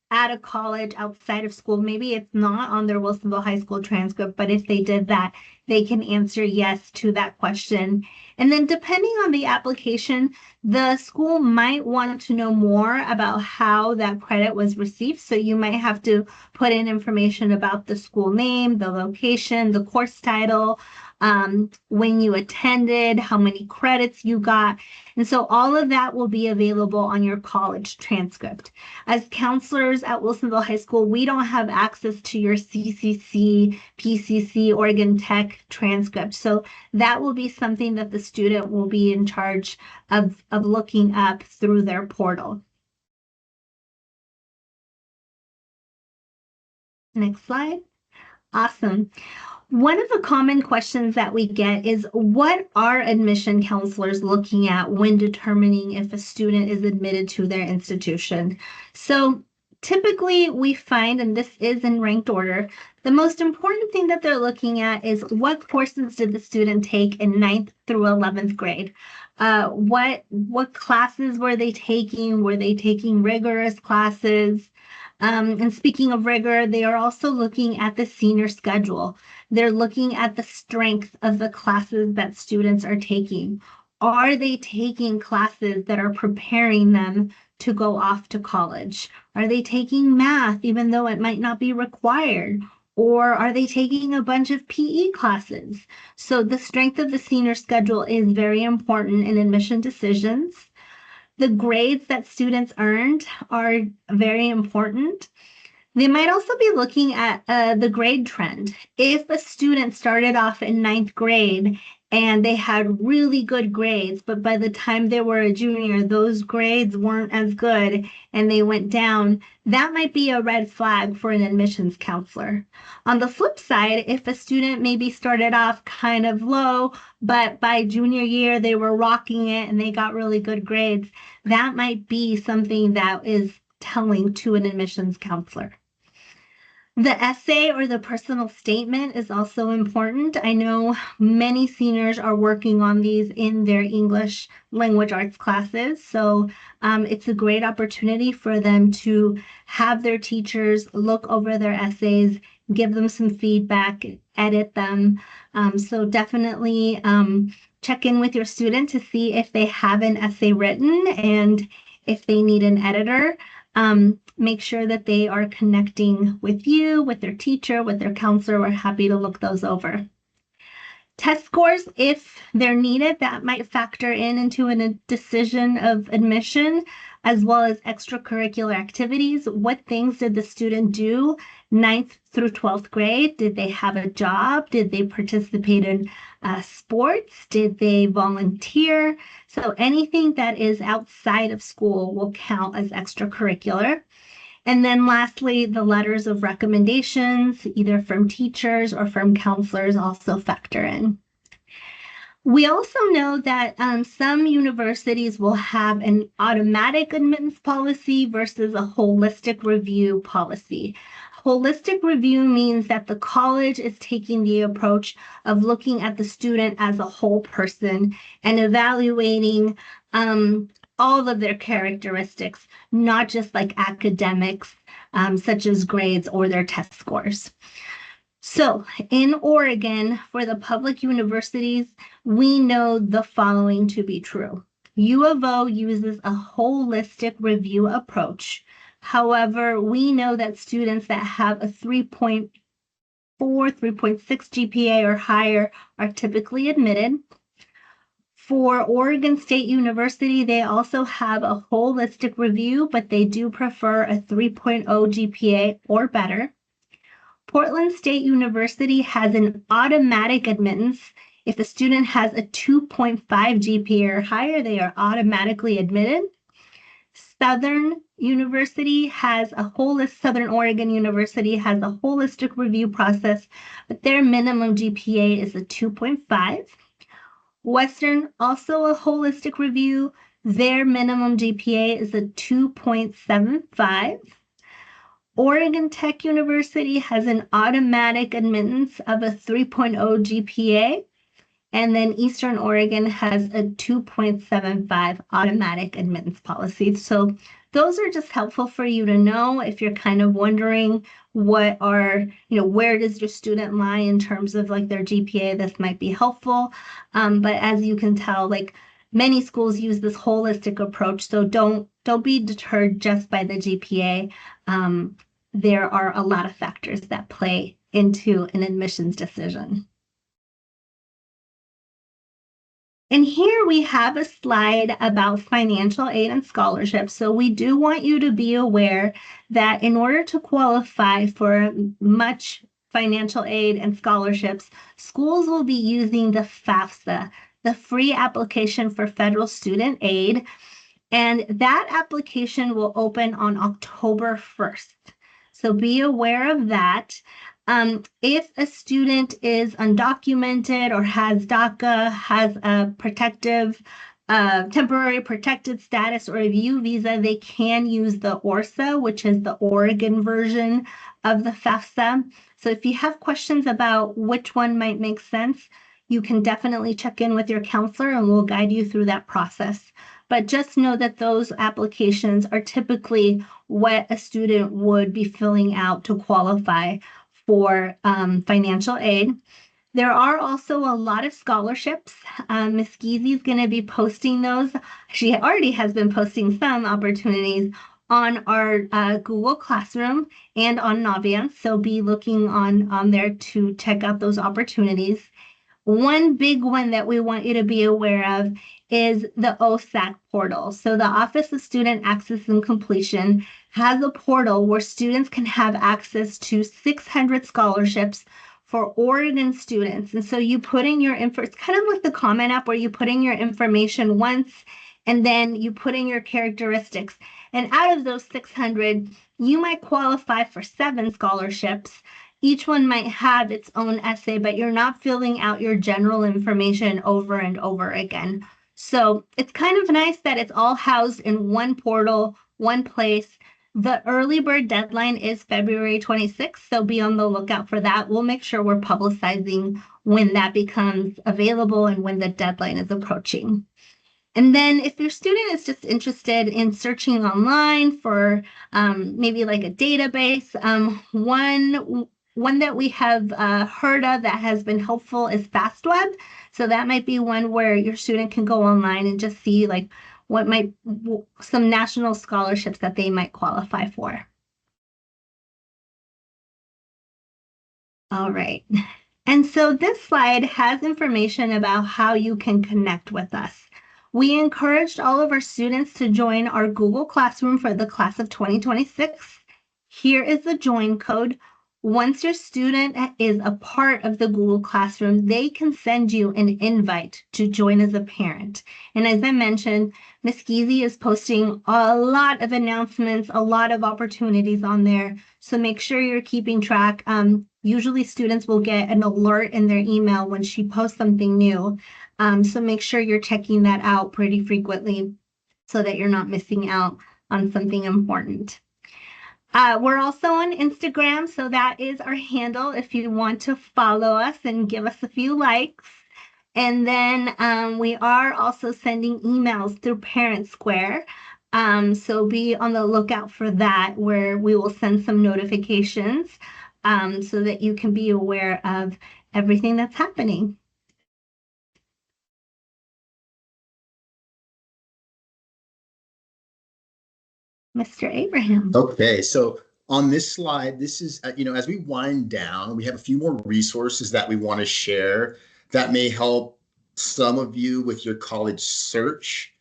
at a college outside of school, maybe it's not on their Wilsonville High School transcript, but if they did that, they can answer yes to that question. And then depending on the application, the school might want to know more about how that credit was received. So you might have to put in information about the school name, the location, the course title, when you attended, how many credits you got. And so all of that will be available on your college transcript. As counselors at Wilsonville High School, we don't have access to your CCC, PCC, Oregon Tech transcript. So that will be something that the student will be in charge of looking up through their portal. Next slide. Awesome. One of the common questions that we get is, what are admission counselors looking at when determining if a student is admitted to their institution? So typically we find, and this is in ranked order, the most important thing that they're looking at is what courses did the student take in 9th through 11th grade? What classes were they taking? Were they taking rigorous classes? And speaking of rigor, they are also looking at the senior schedule. They're looking at the strength of the classes that students are taking. Are they taking classes that are preparing them to go off to college? Are they taking math, even though it might not be required? Or are they taking a bunch of PE classes? So the strength of the senior schedule is very important in admission decisions. The grades that students earned are very important. They might also be looking at the grade trend. If a student started off in 9th grade and they had really good grades, but by the time they were a junior, those grades weren't as good and they went down, that might be a red flag for an admissions counselor. On the flip side, if a student maybe started off kind of low, but by junior year they were rocking it and they got really good grades, that might be something that is telling to an admissions counselor. The essay or the personal statement is also important. I know many seniors are working on these in their English language arts classes. So it's a great opportunity for them to have their teachers look over their essays, give them some feedback, edit them. So definitely check in with your student to see if they have an essay written and if they need an editor. Make sure that they are connecting with you, with their teacher, with their counselor. We're happy to look those over. Test scores, if they're needed, that might factor into a decision of admission, as well as extracurricular activities. What things did the student do 9th through 12th grade? Did they have a job? Did they participate in sports? Did they volunteer? So anything that is outside of school will count as extracurricular. And then lastly, the letters of recommendations, either from teachers or from counselors, also factor in. We also know that some universities will have an automatic admittance policy versus a holistic review policy. Holistic review means that the college is taking the approach of looking at the student as a whole person and evaluating all of their characteristics, not just like academics, such as grades or their test scores. So in Oregon, for the public universities, we know the following to be true. U of O uses a holistic review approach. However, we know that students that have a 3.4, 3.6 GPA or higher are typically admitted. For Oregon State University, they also have a holistic review, but they do prefer a 3.0 GPA or better. Portland State University has an automatic admittance. If a student has a 2.5 GPA or higher, they are automatically admitted. Southern Oregon University has a holistic review process, but their minimum GPA is a 2.5. Western, also a holistic review, their minimum GPA is a 2.75. Oregon Tech University has an automatic admittance of a 3.0 GPA, and then Eastern Oregon has a 2.75 automatic admittance policy. So those are just helpful for you to know if you're kind of wondering where does your student lie in terms of like their GPA. This might be helpful. But as you can tell, like many schools use this holistic approach. So don't be deterred just by the GPA. There are a lot of factors that play into an admissions decision. And here we have a slide about financial aid and scholarships. So we do want you to be aware that in order to qualify for much financial aid and scholarships, schools will be using the FAFSA, the Free Application for Federal Student Aid. And that application will open on October 1st. So be aware of that. If a student is undocumented or has DACA, has a temporary protected status or a U visa, they can use the ORSA, which is the Oregon version of the FAFSA. So if you have questions about which one might make sense, you can definitely check in with your counselor and we'll guide you through that process. But just know that those applications are typically what a student would be filling out to qualify for financial aid. There are also a lot of scholarships. Ms. Geezy is going to be posting those. She already has been posting some opportunities on our Google Classroom and on Navient. So be looking on there to check out those opportunities. One big one that we want you to be aware of is the OSAC portal. So the Office of Student Access and Completion has a portal where students can have access to 600 scholarships for Oregon students. And so you put in your info, it's kind of like the Common App where you put in your information once and then you put in your characteristics. And out of those 600, you might qualify for 7 scholarships. Each one might have its own essay, but you're not filling out your general information over and over again. So it's kind of nice that it's all housed in one portal, one place. The early bird deadline is February 26th, so be on the lookout for that. We'll make sure we're publicizing when that becomes available and when the deadline is approaching. And then if your student is just interested in searching online for maybe like a database, one that we have heard of that has been helpful is FastWeb. So that might be one where your student can go online and just see like some national scholarships that they might qualify for. All right. And so this slide has information about how you can connect with us. We encouraged all of our students to join our Google Classroom for the class of 2026. Here is the join code. Once your student is a part of the Google Classroom, they can send you an invite to join as a parent. And as I mentioned, Ms. Geezy is posting a lot of announcements, a lot of opportunities on there. So make sure you're keeping track. Usually students will get an alert in their email when she posts something new. So make sure you're checking that out pretty frequently so that you're not missing out on something important. We're also on Instagram, so that is our handle if you want to follow us and give us a few likes. And then we are also sending emails through Parent Square. So be on the lookout for that, where we will send some notifications so that you can be aware of everything that's happening. Mr. Abraham. Okay, so on this slide, this is, as we wind down, we have a few more resources that we want to share that may help some of you with your college search.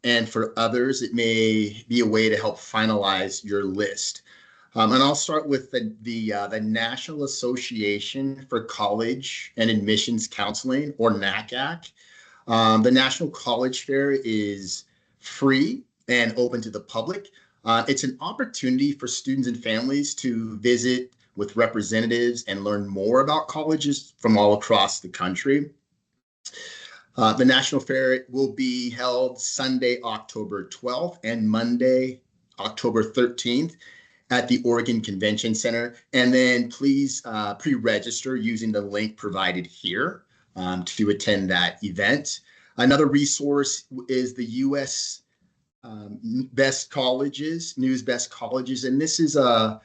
And for others, it may be a way to help finalize your list. And I'll start with the National Association for College and Admissions Counseling, or NACAC. The National College Fair is free and open to the public. It's an opportunity for students and families to visit with representatives and learn more about colleges from all across the country. The National Fair will be held Sunday, October 12th and Monday, October 13th at the Oregon Convention Center. And then please pre-register using the link provided here to attend that event. Another resource is the U.S. Best Colleges, News Best Colleges, and this is a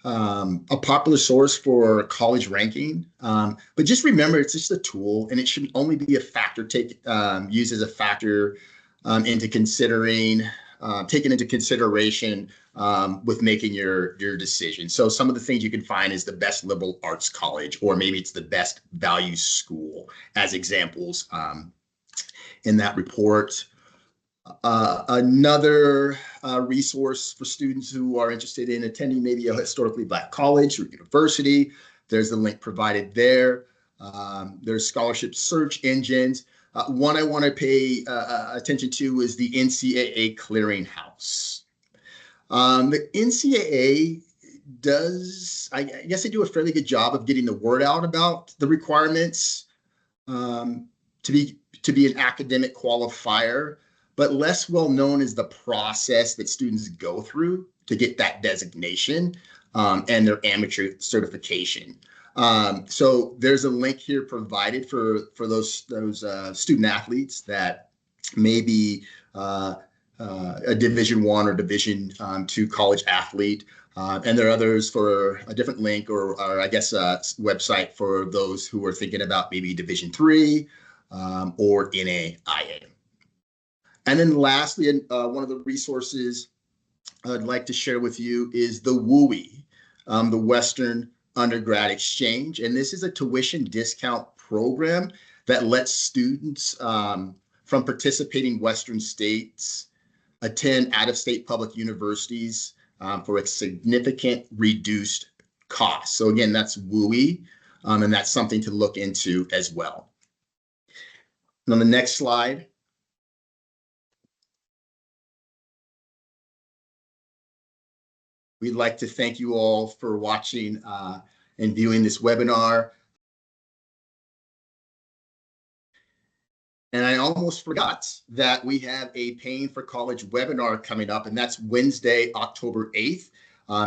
popular source for college ranking. But just remember, it's just a tool, and it should only be a factor used as a factor into taken into consideration with making your decision. So some of the things you can find is the best liberal arts college, or maybe it's the best value school as examples in that report. Another resource for students who are interested in attending maybe a historically Black college or university, there's the link provided there. There's scholarship search engines. One I want to pay attention to is the NCAA Clearinghouse. The NCAA does, I guess they do a fairly good job of getting the word out about the requirements to be an academic qualifier, but less well known is the process that students go through to get that designation and their amateur certification. So there's a link here provided for those student athletes that may be a Division I or Division II college athlete. And there are others for a different link or I guess a website for those who are thinking about maybe Division III or NAIA. And then lastly, one of the resources I'd like to share with you is the WUI, the Western Undergrad Exchange. And this is a tuition discount program that lets students from participating Western states attend out-of-state public universities for a significant reduced cost. So again, that's WUI, and that's something to look into as well. And on the next slide, we'd like to thank you all for watching and viewing this webinar. And I almost forgot that we have a Paying for College webinar coming up, and that's Wednesday, October 8th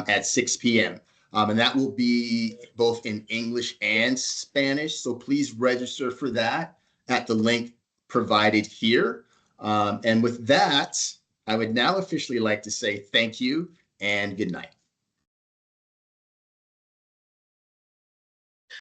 at 6 p.m. And that will be both in English and Spanish. So please register for that at the link provided here. And with that, I would now officially like to say thank you and good night.